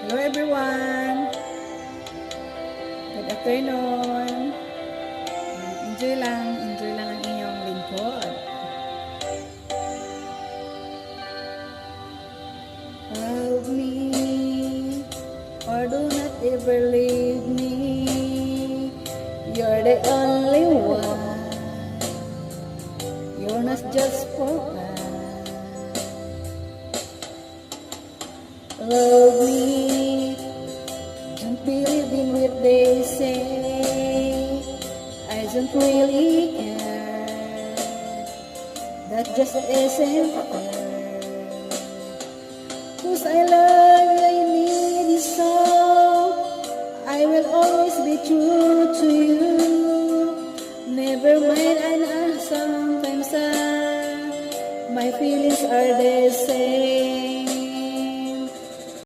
Hello everyone! Good afternoon! Enjoy lang ang inyong lingkod. Love me, or do not ever leave me. You're the only one. You're not just for fun. Love me, don't believe in what they say. I don't really care. That just isn't fair. 'Cause I love